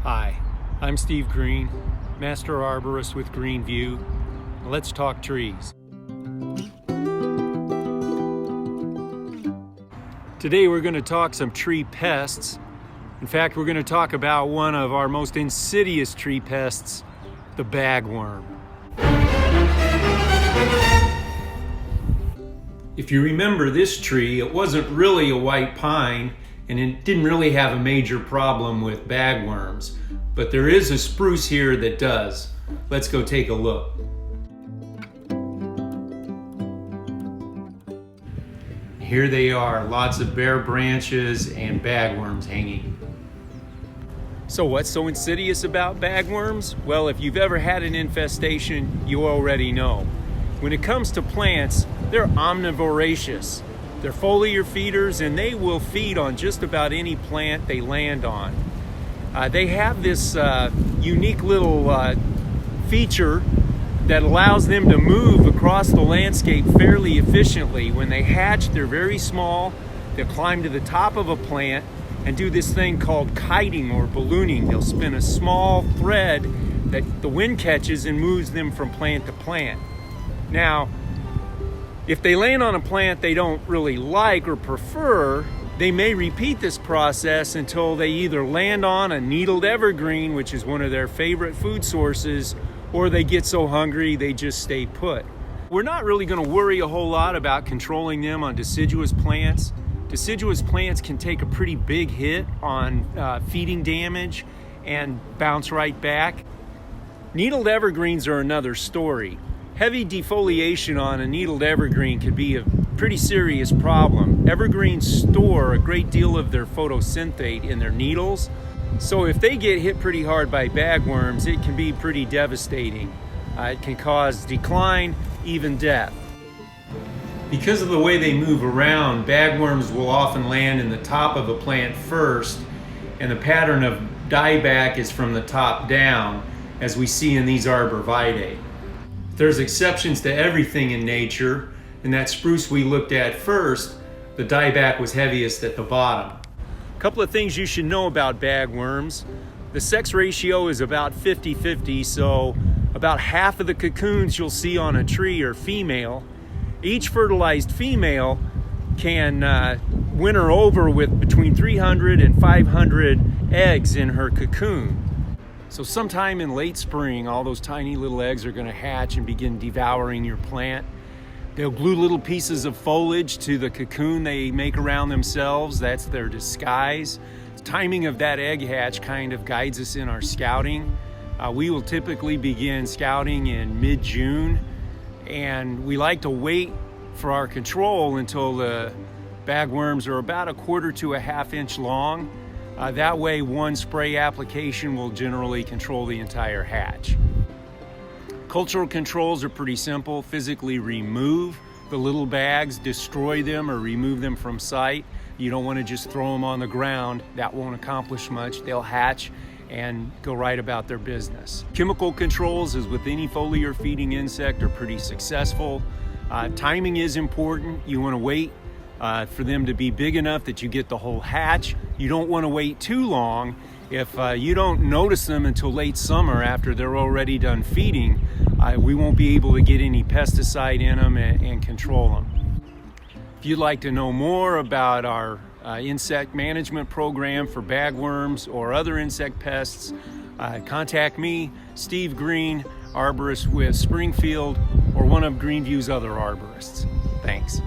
Hi, I'm Steve Green, Master Arborist with Greenview. Let's talk trees. Today we're going to talk some tree pests. In fact, we're going to talk about one of our most insidious tree pests, the bagworm. If you remember this tree, it wasn't really a white pine and it didn't really have a major problem with bagworms, but there is a spruce here that does. Let's go take a look. Here they are, lots of bare branches and bagworms hanging. So what's so insidious about bagworms? Well, if you've ever had an infestation, you already know. When it comes to plants, they're omnivoracious. They're foliar feeders and they will feed on just about any plant they land on. They have this unique little feature that allows them to move across the landscape fairly efficiently. When they hatch, they're very small. They'll climb to the top of a plant and do this thing called kiting or ballooning. They'll spin a small thread that the wind catches and moves them from plant to plant. Now, if they land on a plant they don't really like or prefer, they may repeat this process until they either land on a needled evergreen, which is one of their favorite food sources, or they get so hungry they just stay put. We're not really going to worry a whole lot about controlling them on deciduous plants. Deciduous plants can take a pretty big hit on feeding damage and bounce right back. Needled evergreens are another story. Heavy defoliation on a needled evergreen could be a pretty serious problem. Evergreens store a great deal of their photosynthate in their needles, so if they get hit pretty hard by bagworms, it can be pretty devastating. It can cause decline, even death. Because of the way they move around, bagworms will often land in the top of a plant first, and the pattern of dieback is from the top down, as we see in these arborvitae. There's exceptions to everything in nature. In that spruce we looked at first, the dieback was heaviest at the bottom. A couple of things you should know about bagworms. The sex ratio is about 50-50, so about half of the cocoons you'll see on a tree are female. Each fertilized female can winter over with between 300 and 500 eggs in her cocoon. So sometime in late spring, all those tiny little eggs are going to hatch and begin devouring your plant. They'll glue little pieces of foliage to the cocoon they make around themselves. That's their disguise. The timing of that egg hatch kind of guides us in our scouting. We will typically begin scouting in mid-June, and we like to wait for our control until the bagworms are about 1/4 to a 1/2 inch long. That way one spray application will generally control the entire hatch. Cultural controls are pretty simple. Physically remove the little bags, destroy them or remove them from sight. You don't want to just throw them on the ground. That won't accomplish much. They'll hatch and go right about their business. Chemical controls, as with any foliar feeding insect, are pretty successful. Timing is important. You want to wait for them to be big enough that you get the whole hatch. You don't want to wait too long. If you don't notice them until late summer after they're already done feeding, we won't be able to get any pesticide in them and control them. If you'd like to know more about our insect management program for bagworms or other insect pests, contact me, Steve Green, Arborist with Springfield, or one of Greenview's other arborists. Thanks.